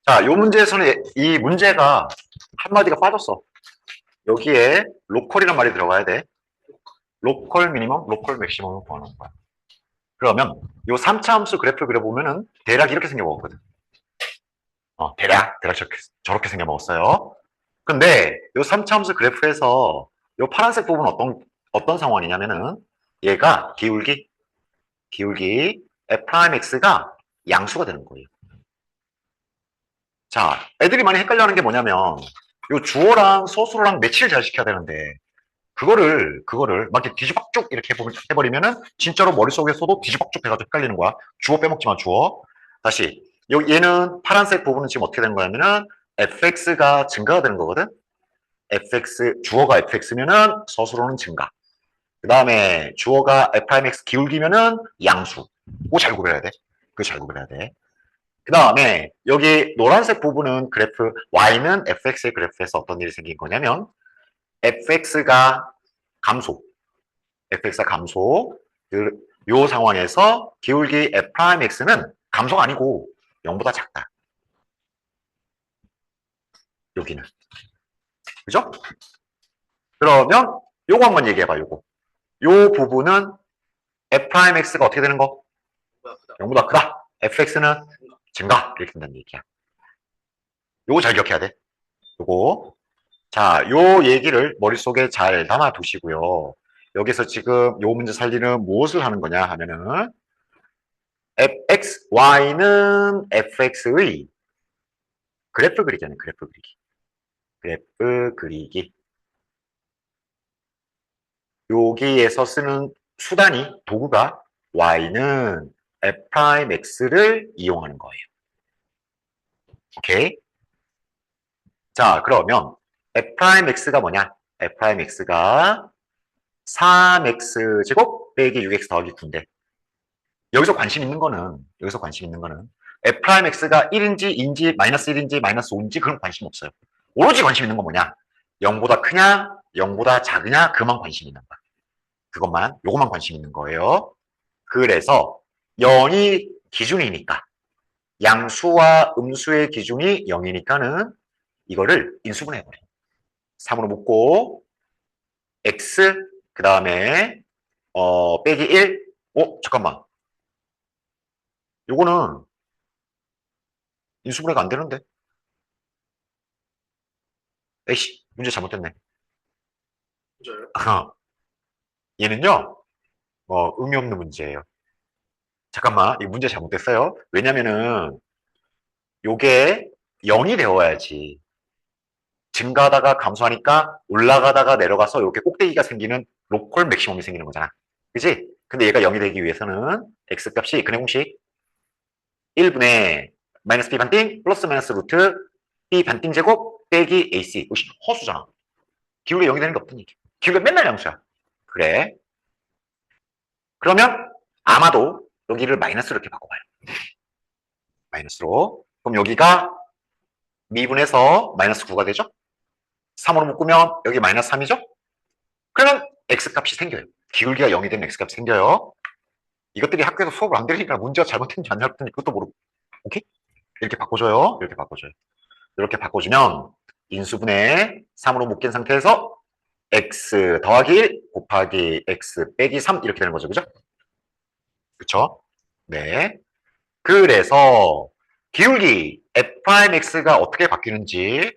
자, 요 문제에서는 이 문제가 한마디가 빠졌어. 여기에 로컬이란 말이 들어가야 돼. 로컬 미니멈, 로컬 맥시멈을 구하는 거야. 그러면 요 3차 함수 그래프 그려보면은 대략 이렇게 생겨먹었거든. 대략 저렇게 생겨먹었어요. 근데 요 3차 함수 그래프에서 요 파란색 부분 어떤 상황이냐면은 얘가 기울기 f'x가 양수가 되는 거예요. 자, 애들이 많이 헷갈려하는 게 뭐냐면 요 주어랑 소수랑 매치를 잘 시켜야 되는데 그거를 막 이렇게 뒤집박죽 이렇게 해버리면은 진짜로 머릿속에서도 뒤집박죽 해가지고 헷갈리는 거야. 주어 빼먹지만 주어. 다시 얘는 파란색 부분은 지금 어떻게 된 거냐면은 fx가 증가가 되는 거거든. 주어가 fx면은 서술어는 증가. 그 다음에 주어가 f'x 기울기면은 양수. 그거 잘 구별해야 돼. 그거 잘 구별해야 돼. 그 다음에 여기 노란색 부분은 그래프 y는 fx의 그래프에서 어떤 일이 생긴 거냐면 fx가 감소. fx가 감소. 요 상황에서 기울기 f'x는 감소가 아니고 0보다 작다. 여기는. 그죠? 그러면 요거 한번 얘기해봐, 요거. 요 부분은 f'x가 어떻게 되는 거? 0보다 크다. fx는 증가. 이렇게 된다는 얘기야. 요거 잘 기억해야 돼. 요거. 자, 요 얘기를 머릿속에 잘 담아 두시고요. 여기서 지금 요 문제 살리는 무엇을 하는 거냐 하면은 y는 fx의 그래프 그리기는 그래프 그리기. 그래프 그리기. 여기에서 쓰는 수단이 도구가 y는 f'x를 이용하는 거예요. 오케이? 자, 그러면 f'x가 뭐냐? f'x가 3x 제곱 빼기 6x 더하기 9인데 여기서 관심 있는 거는 f'x가 1인지 2인지 마이너스 1인지 마이너스 5인지 그런 관심 없어요. 오로지 관심 있는 건 뭐냐? 0보다 크냐? 0보다 작으냐? 그만 관심 있는 거야. 요것만 관심 있는 거예요. 그래서 0이 기준이니까 양수와 음수의 기준이 0이니까는 이거를 인수분해해버려. 3으로 묶고 x 그 다음에 빼기 1. 잠깐만. 요거는 인수분해가 안 되는데. 에이씨, 문제 잘못됐네. 얘는요, 의미 없는 문제예요. 잠깐만, 이 문제 잘못됐어요. 왜냐면은 요게 0이 되어야지. 증가하다가 감소하니까 올라가다가 내려가서 이렇게 꼭대기가 생기는 로컬 맥시멈이 생기는 거잖아. 그지? 근데 얘가 0이 되기 위해서는 x값이 근의 공식 1분의 마이너스 b 반띵 플러스 마이너스 루트 b 반띵 제곱 빼기 ac. 허수잖아. 기울기 0이 되는 게 없던 얘기. 기울기가 맨날 양수야. 그래. 그러면 아마도 여기를 마이너스로 이렇게 바꿔봐요. 마이너스로. 그럼 여기가 미분해서 마이너스 9가 되죠? 3으로 묶으면 여기 마이너스 3이죠? 그러면 x값이 생겨요. 기울기가 0이 되면 x값이 생겨요. 이것들이 학교에서 수업을 안 들으니까 문제가 잘못된지 안 잘못된지 그것도 모르고. 오케이? 이렇게 바꿔줘요. 이렇게 바꿔줘요. 이렇게 바꿔주면 인수분해 3으로 묶인 상태에서 x 더하기 1 곱하기 x 빼기 3 이렇게 되는 거죠. 그죠? 그쵸? 네. 그래서 기울기 f'x가 어떻게 바뀌는지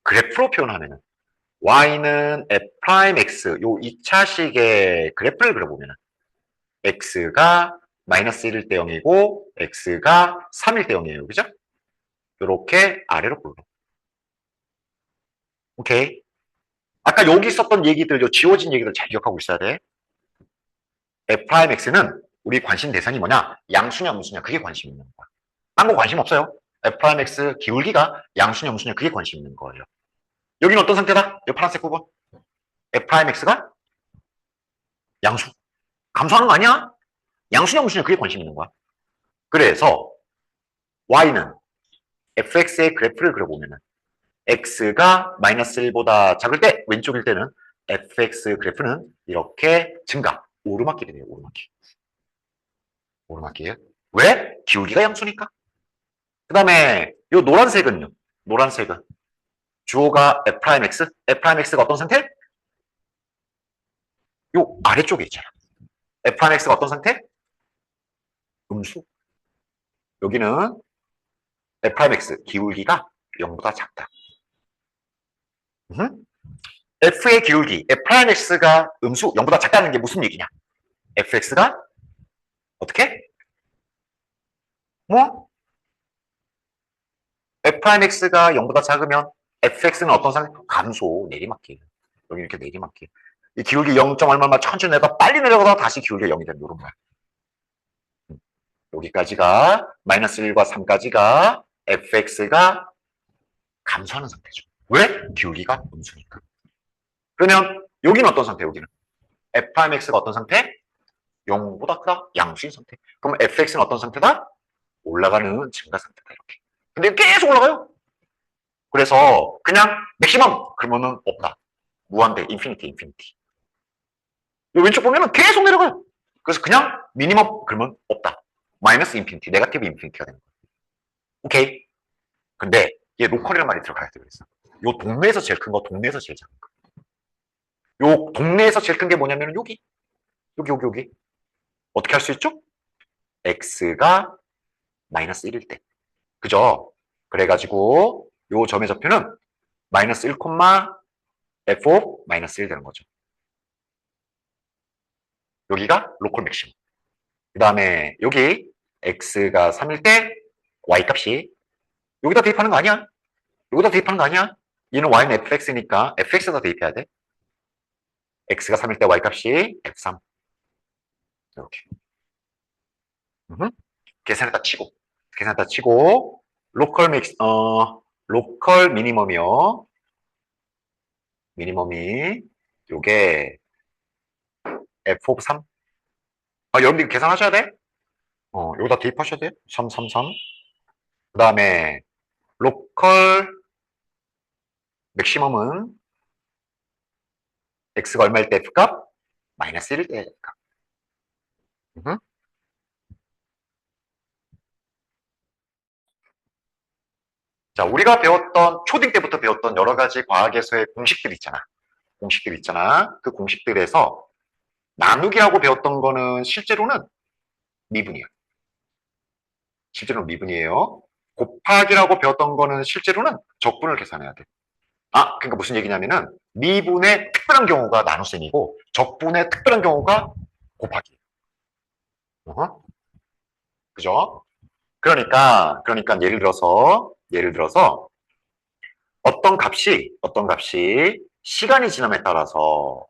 그래프로 표현하면은 y는 f'x 요 2차식의 그래프를 그려보면은 x가 마이너스 1일 때 0이고 x가 3일 때 0이에요. 그죠? 이렇게 아래로 굴러. 오케이. 아까 여기 있었던 얘기들, 요 지워진 얘기들 잘 기억하고 있어야 돼. f'x는 우리 관심 대상이 뭐냐? 양수냐 음수냐 그게 관심 있는 거야. 딴 거 관심 없어요. f'x 기울기가 양수냐 음수냐 그게 관심 있는 거예요. 여기는 어떤 상태다? 이 파란색 부분. f'x가 양수. 감소하는 거 아니야? 양수냐 음수냐 그게 관심 있는 거야. 그래서 y는 fx의 그래프를 그려보면은 x가 마이너스 1보다 작을 때 왼쪽일 때는 fx 그래프는 이렇게 증가. 오르막길이 돼요. 오르막길. 오르막길. 왜? 기울기가 양수니까. 그 다음에 요 노란색은요. 노란색은 주어가 F'X, F'X가 어떤 상태? 요 아래쪽에 있잖아. F'X가 어떤 상태? 음수. 여기는 F'X 기울기가 0보다 작다. F의 기울기, F'X가 음수 0보다 작다는 게 무슨 얘기냐? Fx가 어떻게? 뭐? F'X가 0보다 작으면 Fx는 어떤 상태? 감소, 내리막길. 여기 이렇게 내리막길. 이 기울기 0. 얼마만 천천히 내가 빨리 내려가다가 다시 기울기 0이 되는 이런 거야. 여기까지가 마이너스 1과 3까지가 Fx가 감소하는 상태죠. 왜? 기울기가 음수니까. 그러면 여기는 어떤 상태? 여기는 F'X가 어떤 상태? 0보다 크다? 양수인 상태. 그럼 Fx는 어떤 상태다? 올라가는 증가 상태다. 이렇게. 근데 계속 올라가요. 그래서 그냥 맥시멈 그러면은 없다. 무한대, 인피니티, 인피니티. 왼쪽 보면은 계속 내려가요. 그래서 그냥 미니멈 그러면 없다. 마이너스 인피니티, 네거티브 인피니티가 되는 거예요. 오케이. 근데 얘 로컬이라는 말이 들어가야 돼. 그래서 요 동네에서 제일 큰 거, 동네에서 제일 작은 거. 요 동네에서 제일 큰 게 뭐냐면 여기. 여기. 어떻게 할 수 있죠? x가 마이너스 1일 때. 그죠? 그래가지고 요 점의 좌표는 마이너스 1, f of 마이너스 1 되는 거죠. 여기가 로컬 맥시멈. 그 다음에 여기 x가 3일 때 y 값이 여기다 대입하는 거 아니야? 여기다 대입하는 거 아니야? 얘는 y는 fx니까 fx에다 대입해야 돼. x가 3일 때 y 값이 f3. 이렇게. 계산에다 치고 로컬 미니멈이요. 미니멈이 요게 f of 3. 여러분들 계산하셔야 돼. 여기다 대입하셔야 돼. 3. 그 다음에 로컬 맥시멈은 x가 얼마일 때 f값? 마이너스 1일 때 f값. 자, 우리가 배웠던 초딩 때부터 배웠던 여러 가지 과학에서의 공식들 있잖아. 그 공식들에서 나누기라고 배웠던 거는 실제로는 미분이야. 실제로는 미분이에요. 곱하기라고 배웠던 거는 실제로는 적분을 계산해야 돼. 그러니까 무슨 얘기냐면은 미분의 특별한 경우가 나눗셈이고 적분의 특별한 경우가 곱하기. 그죠? 그러니까 예를 들어서 어떤 값이 시간이 지남에 따라서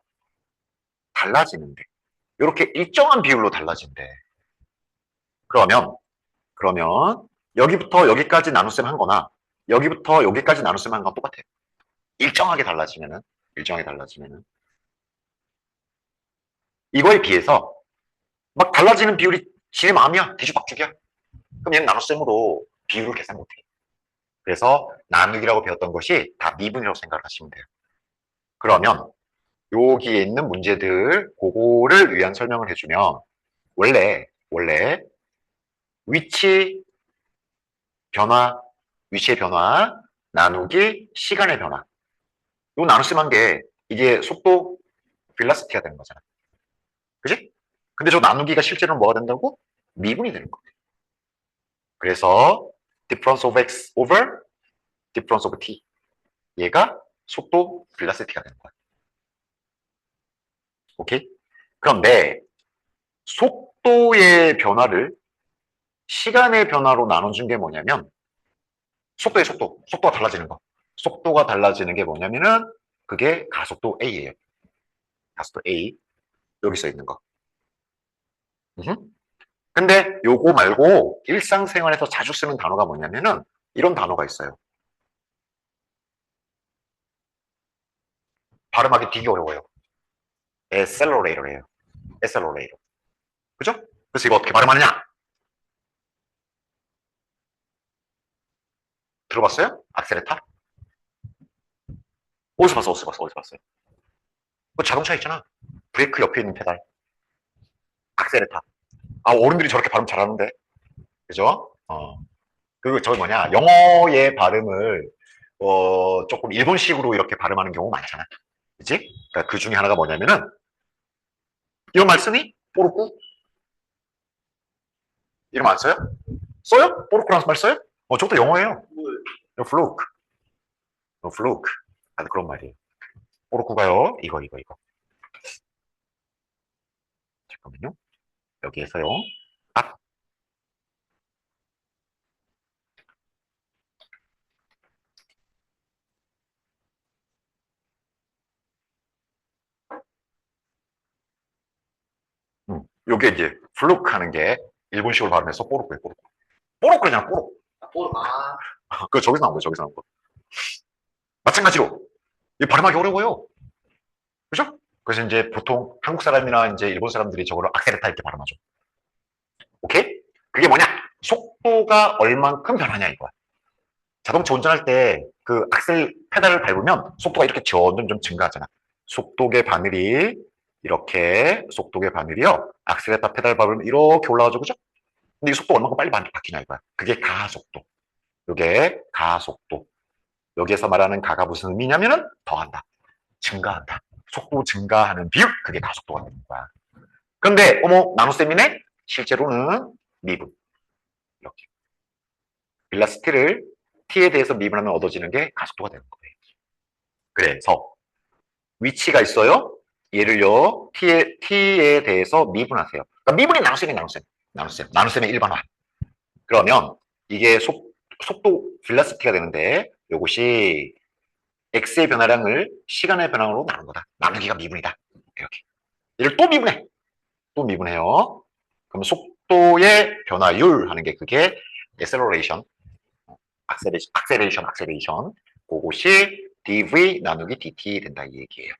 달라지는데 이렇게 일정한 비율로 달라진대. 그러면 여기부터 여기까지 나눗셈 한 거나 여기부터 여기까지 나눗셈 한 건 똑같아요. 일정하게 달라지면은 이거에 비해서 막 달라지는 비율이 지네 마음이야. 뒤죽박죽이야. 그럼 얘는 나눗셈으로 비율을 계산 못해. 그래서 나누기라고 배웠던 것이 다 미분이라고 생각을 하시면 돼요. 그러면 여기에 있는 문제들 그거를 위한 설명을 해주면 원래 위치의 변화, 나누기, 시간의 변화. 요 나눗셈 한 게 이게 속도 velocity가 되는 거잖아. 그지? 근데 저 나누기가 실제로는 뭐가 된다고? 미분이 되는 거예요. 그래서 difference of x over difference of t. 얘가 속도 velocity가 되는 거야. 오케이? 그런데 속도의 변화를 시간의 변화로 나눠준 게 뭐냐면 속도가 달라지는 거. 속도가 달라지는 게 뭐냐면은 그게 가속도 A예요. 가속도 A. 여기 써 있는 거. 근데 요거 말고 일상생활에서 자주 쓰는 단어가 뭐냐면은 이런 단어가 있어요. 발음하기 되게 어려워요. accelerator예요. accelerator. 그죠? 그래서 이거 어떻게 발음하느냐? 들어봤어요? 악셀레타? 어디서 봤어요? 그 자동차 있잖아. 브레이크 옆에 있는 페달. 악셀레타. 어른들이 저렇게 발음 잘하는데. 그죠? 저기 뭐냐, 영어의 발음을, 조금 일본식으로 이렇게 발음하는 경우 많잖아. 그치? 그러니까 그 중에 하나가 뭐냐면은, 이런 말 쓰니? 뽀르꾸? 이름 안 써요? 써요? 뽀르꾸라는 말 써요? 저것도 영어예요. 플루크. 플루크. 아, 그런 말이에요. 뽀르꾸가요. 이거. 잠깐만요. 여기에서요. 앞. 요게 이제 플루크 하는 게 일본식으로 발음해서 뽀르꾸예요, 뽀르꾸. 뽀르꾸잖아, 뽀르꾸. 그거 저기서 나온 거예요, 저기서 나온 거. 마찬가지로, 이 발음하기 어려워요. 그죠? 그래서 이제 보통 한국 사람이나 이제 일본 사람들이 저거를 악셀레타 이렇게 발음하죠. 오케이? 그게 뭐냐? 속도가 얼만큼 변하냐 이거야. 자동차 운전할 때 그 악셀 페달을 밟으면 속도가 이렇게 점점 좀 증가하잖아. 속도계 바늘이 이렇게 속도계 바늘이요. 악셀레타 페달 밟으면 이렇게 올라가죠, 그죠? 근데 이 속도가 얼만큼 빨리 바뀌냐 이거야. 그게 가속도. 이게 가속도. 여기에서 말하는 가가 무슨 의미냐면은 더한다, 증가한다. 속도 증가하는 비율, 그게 가속도가 되는 거야. 그런데 어머, 나노셈이네? 실제로는 미분. 이렇게. 벨라시티를 t에 대해서 미분하면 얻어지는 게 가속도가 되는 거예요. 그래서 위치가 있어요. 얘를요, t에 대해서 미분하세요. 그러니까 미분이 나노셈의 일반화. 그러면 이게 속도 벨라시티가 되는데 이것이 x의 변화량을 시간의 변화로 나눈 거다. 나누기가 미분이다. 이렇게. 얘를 또 미분해. 또 미분해요. 그럼 속도의 변화율 하는 게 그게 acceleration, acceleration. 그것이 dv 나누기 dt 된다 이 얘기예요.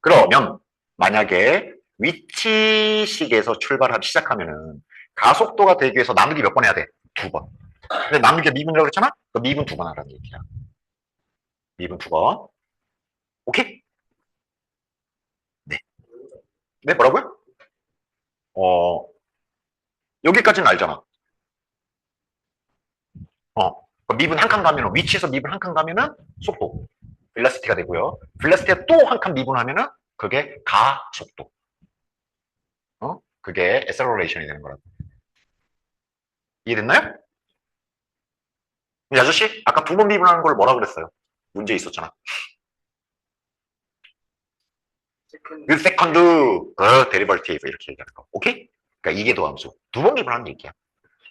그러면 만약에 위치식에서 시작하면은 가속도가 되기 위해서 나누기 몇 번 해야 돼? 2번. 근데 나누기가 미분이라고 그랬잖아? 그 미분 2번 하라는 얘기야. 미분 2번. 오케이? 네. 네, 뭐라고요? 여기까지는 알잖아. 미분 한 칸 가면은, 위치에서 미분 한 칸 가면은 속도, 벨라시티가 되고요. 벨라시티가 또 한 칸 미분하면은 그게 가속도. 그게 acceleration이 되는 거라고. 이해됐나요? 이 아저씨, 아까 2번 미분하는 걸 뭐라 그랬어요? 문제 있었잖아. 그 세컨드, 데리버티브 이렇게 얘기하는 거. 오케이? 그러니까 이게 도함수. 2번 미분하는 얘기야.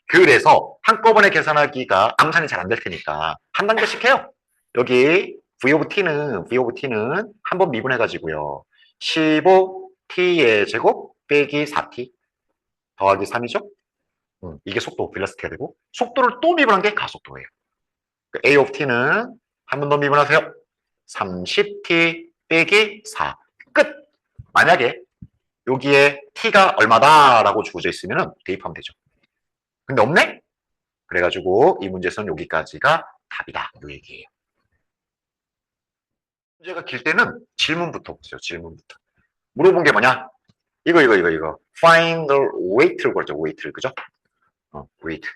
그래서 한꺼번에 계산하기가 암산이 잘 안 될 테니까 한 단계씩 해요. 여기 V of T는 한 번 미분해가지고요. 15T의 제곱 빼기 4T 더하기 3이죠? 이게 속도, 벨라시티가 되고 속도를 또 미분한 게 가속도예요. A of T는 한 번 더 미분하세요. 30T 빼기 4. 끝! 만약에 여기에 T가 얼마다라고 주어져 있으면 대입하면 되죠. 근데 없네? 그래가지고 이 문제에서는 여기까지가 답이다. 이 얘기예요. 문제가 길 때는 질문부터 보세요. 질문부터. 물어본 게 뭐냐? 이거. Find the weight를 그러죠. weight를. 그죠? weight.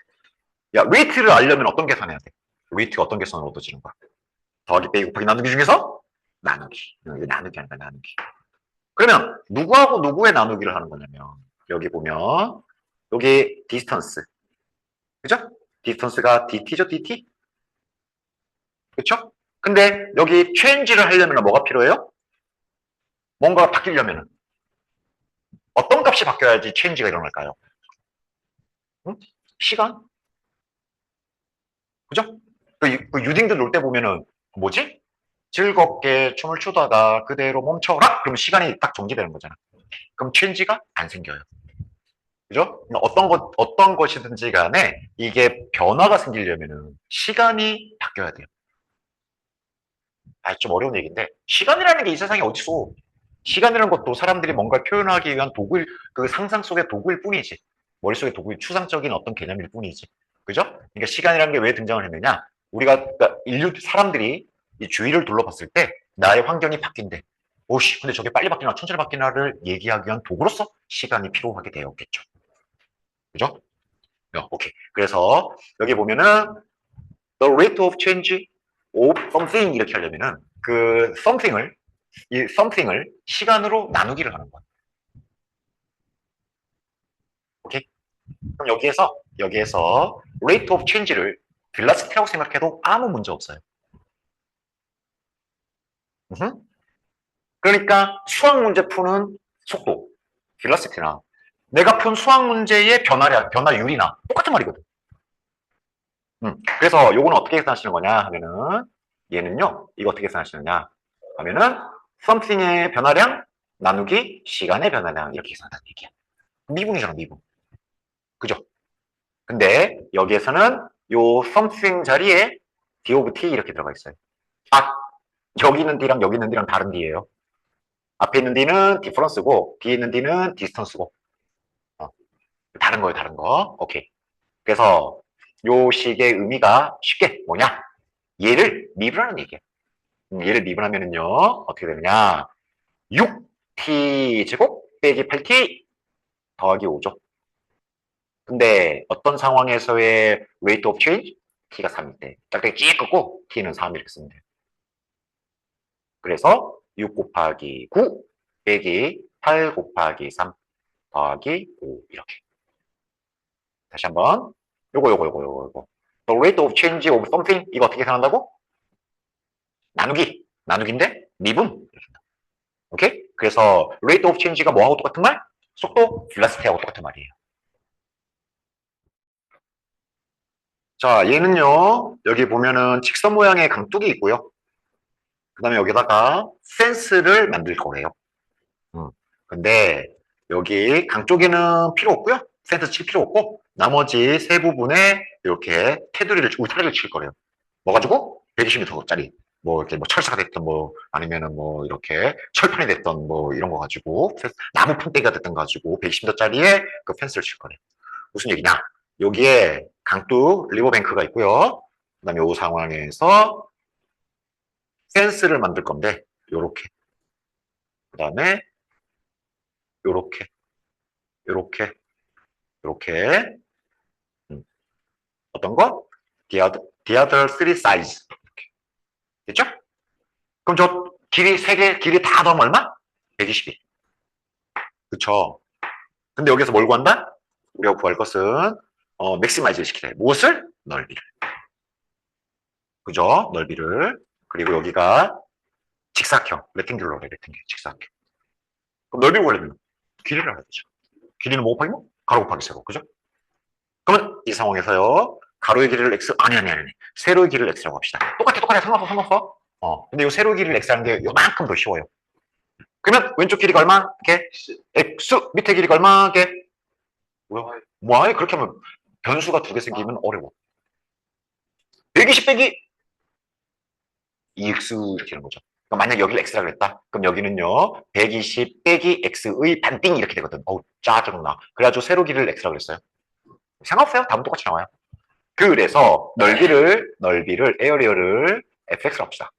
야, weight를 알려면 어떤 계산해야 돼? weight가 어떤 계산을 얻어지는 거야? 더하기 빼기 곱하기 나누기 중에서 나누기. 이거 나누기 하는 거야, 나누기. 그러면 누구하고 누구의 나누기를 하는 거냐면 여기 보면 여기 distance. 그죠? distance가 dt죠, dt? 그렇죠? 근데 여기 change를 하려면 뭐가 필요해요? 뭔가가 바뀌려면 어떤 값이 바뀌어야지 change가 일어날까요? 응? 시간? 그죠? 그 유딩들 놀 때 보면은 뭐지? 즐겁게 춤을 추다가 그대로 멈춰라? 그럼 시간이 딱 정지되는 거잖아. 그럼 change가 안 생겨요. 그죠? 어떤 것이든지 간에 이게 변화가 생기려면은 시간이 바뀌어야 돼요. 좀 어려운 얘기인데 시간이라는 게 이 세상에 어디서 시간이라는 것도 사람들이 뭔가를 표현하기 위한 도구일, 그 상상 속의 도구일 뿐이지. 머릿속의 도구일, 추상적인 어떤 개념일 뿐이지. 그죠? 그러니까 시간이라는 게 왜 등장을 했느냐? 우리가, 그러니까 사람들이 이 주위를 둘러봤을 때 나의 환경이 바뀐대. 오씨, 근데 저게 빨리 바뀌나 천천히 바뀌나를 얘기하기 위한 도구로서 시간이 필요하게 되었겠죠. 그죠? 오케이. 그래서 여기 보면은 the rate of change of something 이렇게 하려면은 그 something을 시간으로 나누기를 하는 거야. 오케이. 그럼 여기에서 rate of change를 velocity라고 생각해도 아무 문제 없어요. 그러니까 수학 문제 푸는 속도, velocity나 내가 푼 수학 문제의 변화율이나 똑같은 말이거든. 그래서 요거는 어떻게 계산하시는 거냐 하면은 얘는요, 이거 어떻게 계산하시느냐 하면은 something의 변화량 나누기 시간의 변화량 이렇게 계산한다는 얘기야. 미분이잖아, 미분. 그죠? 근데 여기에서는 요 something 자리에 d of t 이렇게 들어가 있어요. 아, 여기 있는 d랑 여기 있는 d랑 다른 d예요. 앞에 있는 d는 difference고 뒤에 있는 d는 distance고 다른 거예요, 다른 거. 오케이. 그래서 요 식의 의미가 쉽게 뭐냐? 얘를 미분하는 얘기야. 얘를 미분하면은요, 어떻게 되느냐? 6t 제곱 빼기 8t 더하기 5죠. 근데 어떤 상황에서의 rate of change? t가 3일 때. 짝대기 쭉 긋고 t는 3 이렇게 쓰면 돼요. 그래서 6 곱하기 9 빼기 8 곱하기 3 더하기 5 이렇게. 다시 한번 요거. The rate of change of something 이거 어떻게 계산한다고? 나누기인데 미분. 오케이? 그래서 rate of change가 뭐하고 똑같은 말? 속도 velocity하고 똑같은 말이에요. 자, 얘는요. 여기 보면은 직선 모양의 강둑이 있고요. 그 다음에 여기다가 센스를 만들 거래요. 근데 여기 강쪽에는 필요 없고요. 센스 칠 필요 없고 나머지 세 부분에 이렇게 테두리를 울타리를 칠 거래요. 뭐 가지고 120m짜리 뭐 이렇게 뭐 철사가 됐던 뭐 아니면은 뭐 이렇게 철판이 됐던 뭐 이런 거 가지고 나무 푼대기가 됐던 거 가지고 120m짜리에 그 펜스를 칠 거래요. 무슨 얘기냐? 여기에 강둑 리버뱅크가 있고요. 그다음에 이 상황에서 펜스를 만들 건데 요렇게 그다음에 요렇게 요렇게 요렇게 어떤 거? The other three sides. 됐죠? 그럼 저 길이 세 개, 길이 다 더하면 얼마? 120이. 그쵸? 근데 여기서 뭘 구한다? 우리가 구할 것은 맥시마이즈를 시키래. 무엇을? 넓이를. 그죠? 넓이를. 그리고 여기가 직사형, 레팅귤러래, 레팅귤, 직사형. 그럼 넓이 구하려면 길이를 알아야 되죠. 길이는 뭐 곱하기 뭐? 가로 곱하기 세로. 그죠? 그러면 이 상황에서요. 가로의 길이를 x, 아니. 세로의 길이를 x라고 합시다. 똑같아. 상관없어. 근데 이 세로의 길이를 x라는 게 요만큼 더 쉬워요. 그러면 왼쪽 길이가 얼마? 게 x, 밑에 길이가 얼마? 게 뭐야? 그렇게 하면 변수가 두 개 생기면 어려워. 120 빼기 2x 이렇게 되는 거죠. 그러니까 만약 여기를 x라 그랬다. 그럼 여기는요. 120 빼기 x의 반띵 이렇게 되거든. 어우 짜증나. 그래가지고 세로 길이를 x라 그랬어요. 상관없어요. 답은 똑같이 나와요. 그래서 넓이를 에어리어를 fx로 합시다.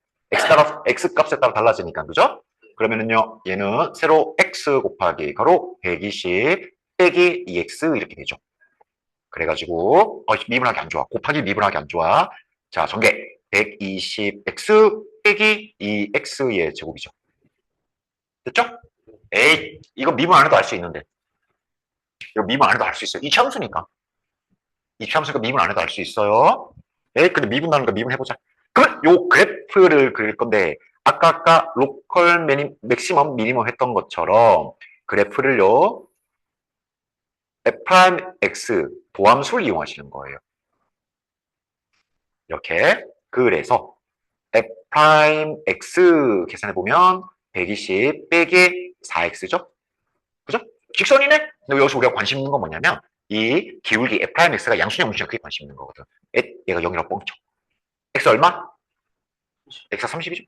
x 값에 따라 달라지니까 그죠? 그러면은요 얘는 세로 x 곱하기 가로 120 빼기 2x 이렇게 되죠. 그래가지고 미분하기 안 좋아. 곱하기 미분하기 안 좋아. 자 전개 120x 빼기 2x의 제곱이죠. 됐죠? 에이 이거 미분 안 해도 알 수 있는데 이거 미분 안 해도 알 수 있어요. 이차함수니까 미분 안 해도 알 수 있어요. 에이 근데 미분 나는 거 미분 해보자. 그러면 요 그래프를 그릴 건데 아까 로컬 맥시멈 미니멈 했던 것처럼 그래프를요 f'x 도함수를 이용하시는 거예요. 이렇게 그래서 f'x 계산해 보면 120 빼기 4x죠. 그죠? 직선이네? 근데 여기서 우리가 관심 있는 건 뭐냐면 이 기울기 f'x가 양수냐 음수냐 그게 관심 있는 거거든. 얘가 0이라고 뻥쳐. x 얼마? x가 30이죠.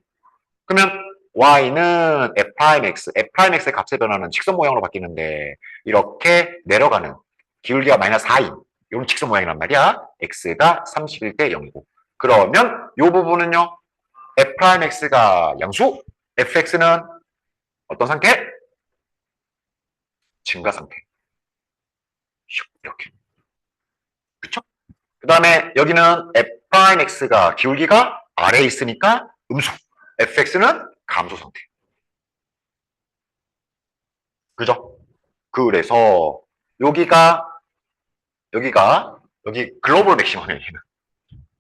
그러면 y는 f'x의 값의 변화는 직선 모양으로 바뀌는데 이렇게 내려가는 기울기가 마이너스 4인 이런 직선 모양이란 말이야. x가 30일 때 0이고 그러면 이 부분은요. f'x가 양수, fx는 어떤 상태? 증가 상태. 이렇게. 그쵸? 그 다음에 여기는 f'x가 기울기가 아래에 있으니까 음수, fx는 감소 상태. 그죠? 그래서 여기 글로벌 맥시멈이에요.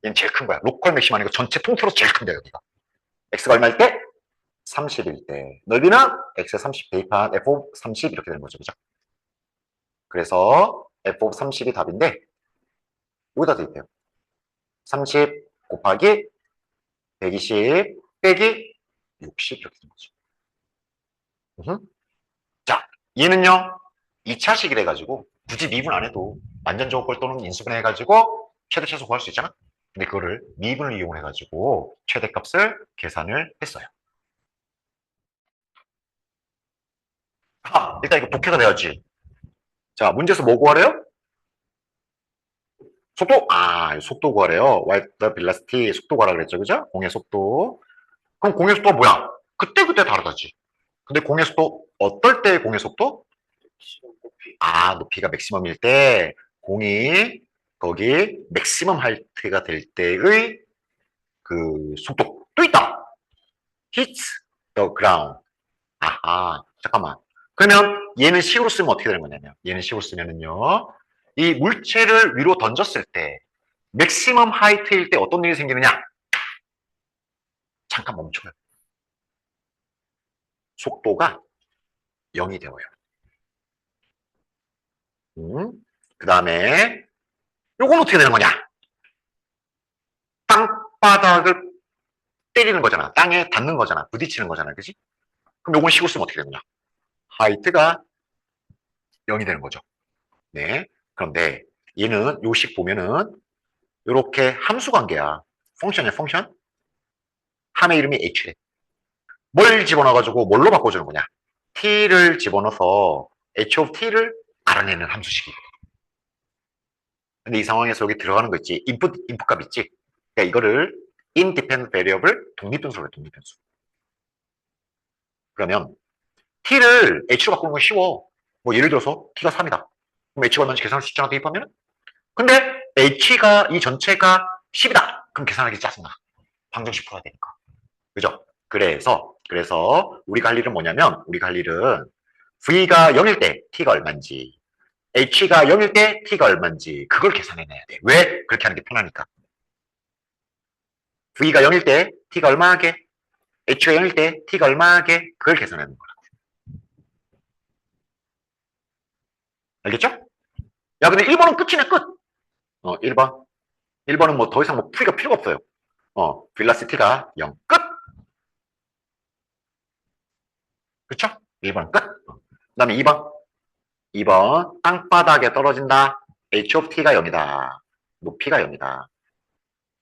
얘는 제일 큰 거야. 로컬 맥시멈 아니고 전체 통틀어서 제일 큰데 여기가. x가 얼마일 때? 30일 때. 넓이는 x 30 대입한 f of 30 이렇게 되는 거죠. 그죠? 그래서 f of 30이 답인데 여기다 대입해요. 30 곱하기 120 빼기 60 이렇게 되는 거죠. 자, 얘는요 2차식이 돼가지고 굳이 미분 안 해도 완전 조걸 또는 인수분 해가지고 최대 최소 구할 수 있잖아. 근데 그거를 미분을 이용해가지고 최대값을 계산을 했어요. 일단 이거 독해가 돼야지. 자, 문제에서 뭐 구하래요? 속도? 속도 구하래요. the velocity, 속도 구하라 그랬죠, 그죠? 공의 속도. 그럼 공의 속도가 뭐야? 그때그때 다르다지. 근데 공의 속도, 어떨 때 공의 속도? 높이가 맥시멈일 때, 공이 거기 맥시멈 하이트가 될 때의 그 속도. 또 있다! hits the ground. 잠깐만. 그러면 얘는 식으로 쓰면 어떻게 되는 거냐면, 얘는 식으로 쓰면은요, 이 물체를 위로 던졌을 때, 맥시멈 하이트일 때 어떤 일이 생기느냐? 잠깐 멈춰요. 속도가 0이 되어요. 그 다음에 요건 어떻게 되는 거냐? 땅바닥을 때리는 거잖아. 땅에 닿는 거잖아. 부딪히는 거잖아. 그지? 그럼 요건 식으로 쓰면 어떻게 되느냐? 하이트가 0이 되는 거죠. 네. 그런데 얘는 요식 보면은 요렇게 함수 관계야. 펑션이야, 펑션. 함의 이름이 h래. 뭘 집어넣어가지고 뭘로 바꿔주는 거냐? t를 집어넣어서 h of t를 알아내는 함수식이에요. 근데 이 상황에서 여기 들어가는 거 있지. 인풋 값 있지. 그러니까 이거를 independent variable 독립변수로 해, 독립변수. 그러면 t를 h로 바꾸는 건 쉬워. 뭐 예를 들어서 t가 3이다. 그럼 h가 얼마인지 계산할 수 있잖아, 대입하면. 근데 h가 이 전체가 10이다. 그럼 계산하기 짜증나. 방정식 풀어야 되니까. 그죠? 그래서 우리가 할 일은 뭐냐면 우리가 할 일은 v가 0일 때 t가 얼마인지 h가 0일 때 t가 얼마인지 그걸 계산해내야 돼. 왜? 그렇게 하는 게 편하니까. v가 0일 때 t가 얼마하게 h가 0일 때 t가 얼마하게 그걸 계산하는 거야. 알겠죠? 야 근데 1번은 끝이네 끝. 1번. 1번은 뭐 더 이상 뭐 풀이가 필요가 없어요. velocity가 0 끝. 그쵸? 1번 끝. 그 다음에 2번. 2번 땅바닥에 떨어진다. h of t가 0이다. 높이가 0이다.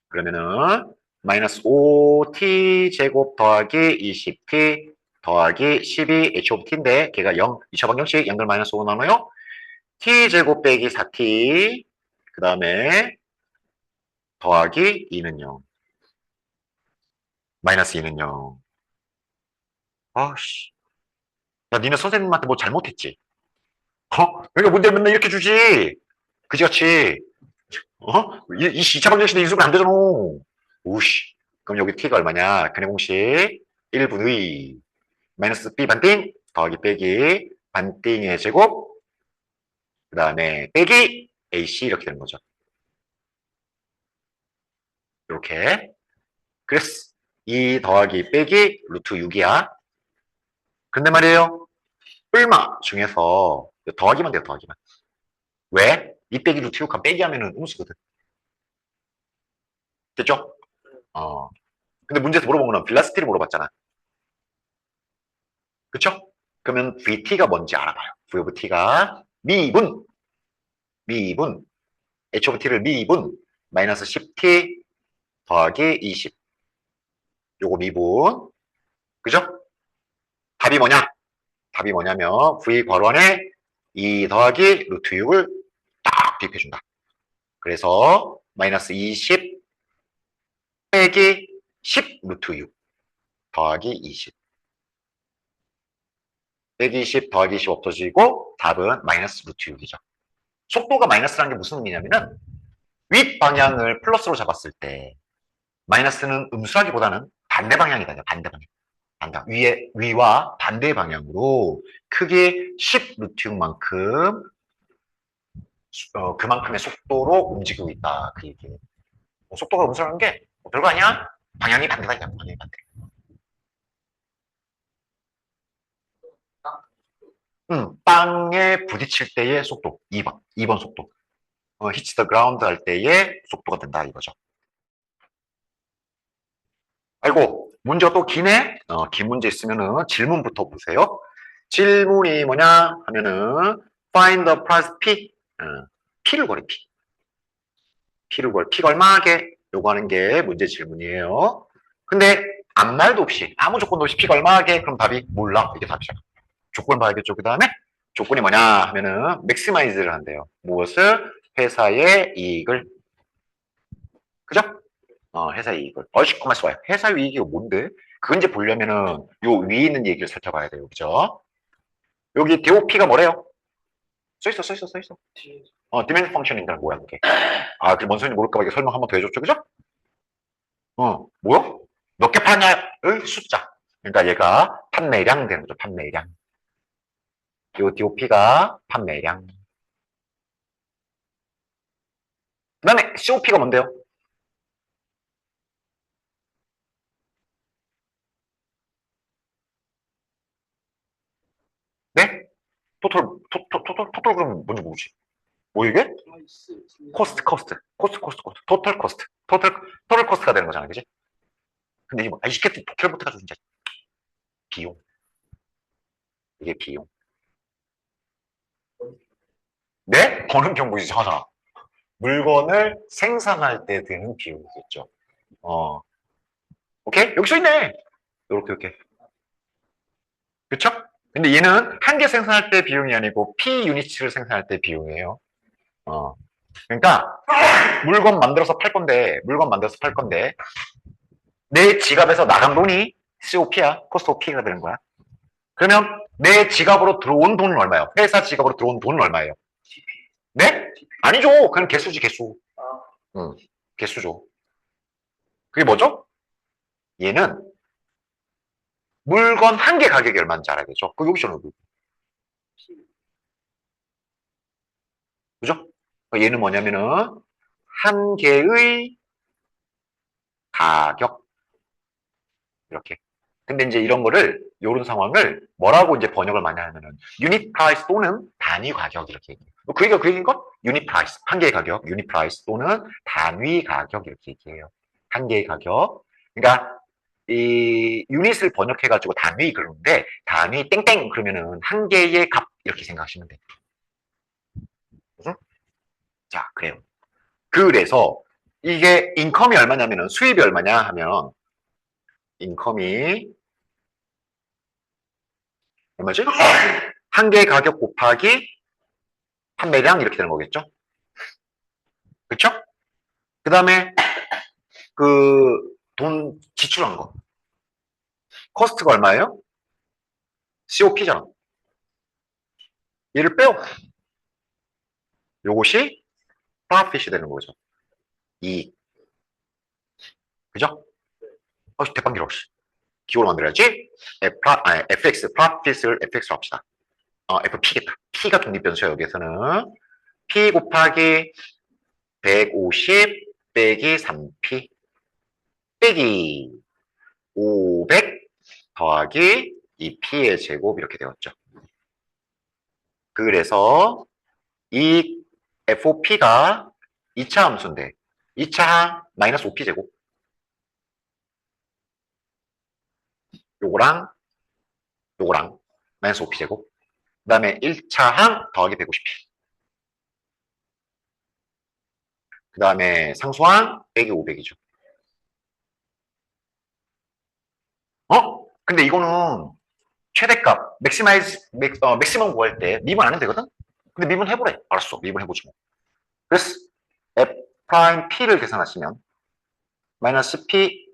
그러면은 마이너스 5t 제곱 더하기 20t 더하기 12 h of t인데 걔가 0, 2차 방정식 연결 마이너스 5 나눠요. t 제곱 빼기 4t 그 다음에 더하기 2는 0 마이너스 2는 0. 아씨 야 니네 선생님한테 뭐 잘못했지? 그러니까 문제 맨날 이렇게 주지 그지같이 이 2차 방정식도 인수분 안 되잖아. 우씨. 그럼 여기 t가 얼마냐? 근해 공식 1분의 마이너스 b 반띵 더하기 빼기 반띵의 제곱 그 다음에 빼기 ac 이렇게 되는 거죠. 이렇게. 그래서 2 더하기 빼기 루트 6이야. 근데 말이에요. 얼마 중에서 더하기만 돼요. 더하기만. 왜? 2 빼기 루트 6 하면 빼기 하면은 음수거든. 됐죠? 근데 문제에서 물어본 거는 velocity를 물어봤잖아. 그쵸? 그러면 vt가 뭔지 알아봐요. v of t가 미분 h of t를 미분 마이너스 10t 더하기 20 요거 미분 그죠? 답이 뭐냐? 답이 뭐냐면 v 괄호 안에 2 더하기 루트 6을 딱 대입해준다. 그래서 마이너스 20 빼기 10 루트 6 더하기 20 빼기 20 더하기 20 없어지고 답은 마이너스 루트 6이죠. 속도가 마이너스라는 게 무슨 의미냐면은 윗방향을 플러스로 잡았을 때 마이너스는 음수라기보다는 반대 방향이다. 반대 방향. 위와 반대 방향으로 크게 10 루트 6만큼 그만큼의 속도로 움직이고 있다. 그 얘기예요. 속도가 음수라는 게 별거 아니야? 방향이 반대다. 방향이 반대. 땅에 부딪힐 때의 속도. 2번 속도. hits the ground 할 때의 속도가 된다 이거죠. 아이고, 문제가 또 기네? 긴 문제 있으면은 질문부터 보세요. 질문이 뭐냐 하면은 find the price P. P를 구해, P. P를 구해. P가 얼마게? 요거 하는 게 문제 질문이에요. 근데 아무 말도 없이, 아무 조건도 없이 P가 얼마게? 그럼 답이 몰라. 이게 답이죠. 조건 봐야겠죠. 그 다음에 조건이 뭐냐 하면은 맥시마이즈를 한대요. 무엇을? 회사의 이익을. 그죠? 회사의 이익을. 시커만 써요. 회사의 이익이 뭔데? 그건 이제 보려면은 요 위에 있는 얘기를 살펴봐야 돼요. 그죠? 여기 DOP가 뭐래요? 써있어. 디맨드 펑션인데 뭐야, 그게? 그뭔 소리인지 모를까봐 이게 설명 한번 더 해줬죠. 그죠? 뭐야? 몇 개 파냐의 숫자. 그러니까 얘가 판매량 되는 거죠. 판매량. 요 DOP가 판매량. 그 다음에 COP가 뭔데요? 네? 토탈 그러면 뭔지 모르지. 뭐 이게? 코스트. 토탈 코스트가 되는 거잖아. 그지? 근데 이게 뭐, 이게 독해를 못해가지고 진짜. 비용. 이게 비용. 네? 버는 경우지, 이상하잖아. 물건을 생산할 때 드는 비용이겠죠. 오케이? 여기 써있네. 이렇게. 그쵸? 근데 얘는 한 개 생산할 때 비용이 아니고 P 유니츠를 생산할 때 비용이에요. 그러니까 물건 만들어서 팔 건데 내 지갑에서 나간 돈이 COP야. 코스트 오브 P가 되는 거야. 그러면 내 지갑으로 들어온 돈은 얼마예요? 회사 지갑으로 들어온 돈은 얼마예요? 네? 아니죠. 그냥 개수지, 개수. 응, 개수죠. 그게 뭐죠? 얘는 물건 한 개 가격이 얼마인지 알아야겠죠. 그 여기서 는 그죠? 얘는 뭐냐면은 한 개의 가격 이렇게. 근데 이제 이런 거를 이런 상황을 뭐라고 이제 번역을 많이 하면은 유닛 프라이스 또는 단위 가격 이렇게 얘기해요. 그 얘기가 그 얘기인 것? 유닛 프라이스 한 개의 가격, 유닛 프라이스 또는 단위 가격 이렇게 얘기해요. 한 개의 가격. 그러니까 이 유닛을 번역해가지고 단위 그러는데 단위 땡땡 그러면은 한 개의 값 이렇게 생각하시면 돼요. 그죠? 자, 그래요. 그래서 이게 인컴이 얼마냐면은 수입이 얼마냐 하면 인컴이 얼마지? 한 개의 가격 곱하기 판매량 이렇게 되는 거겠죠? 그쵸? 그 다음에 그 돈 지출한 거. 코스트가 얼마예요? COP잖아. 얘를 빼요. 요것이 프로핏이 되는 거죠. 이익. 그죠? 대빵 길어. 기호로 만들어야지. fx, 프로핏을 fx로 합시다. fp겠다. p가 독립변수야, 여기에서는. p 곱하기 150 빼기 3p 빼기 500 더하기 2p의 제곱 이렇게 되었죠. 그래서 이 FOP가 2차 함수인데 2차 마이너스 5p 제곱 요거랑 마이너스 5p 제곱 그 다음에 1차 항 더하기 150p 그 다음에 상수항 빼기 500이죠. 근데 이거는 최대값, 맥시멈 구할 때 미분 안 해도 되거든? 근데 미분 해보래. 알았어. 미분 해보지 뭐. 그래서 F 프라임 P를 계산하시면 마이너스 P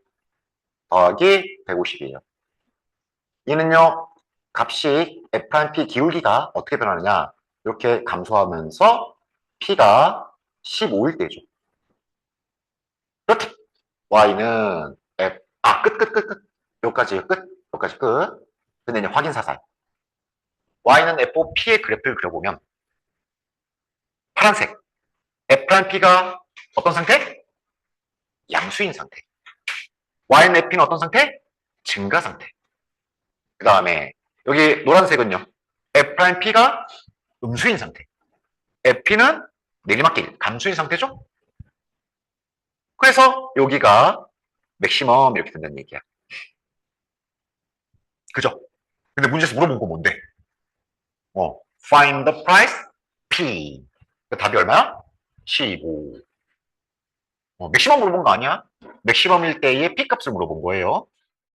더하기 150이에요. 얘는요, 값이 F 프라임 P 기울기가 어떻게 변하느냐. 이렇게 감소하면서 P가 15일 때죠. y는 f, 끝. 여기까지 끝. 여기까지 끝. 근데 이제 확인 사살. y는 f(p)의 그래프를 그려보면 파란색 f'P가 어떤 상태? 양수인 상태. y는 f는 어떤 상태? 증가 상태. 그 다음에 여기 노란색은요. f'P가 음수인 상태. fp는 내리막길, 감수인 상태죠? 그래서 여기가 맥시멈 이렇게 된다는 얘기야. 그죠? 근데 문제에서 물어본 거 뭔데? Find the price P. 답이 얼마야? 15. 맥시멈 물어본 거 아니야? 맥시멈일 때의 P 값을 물어본 거예요.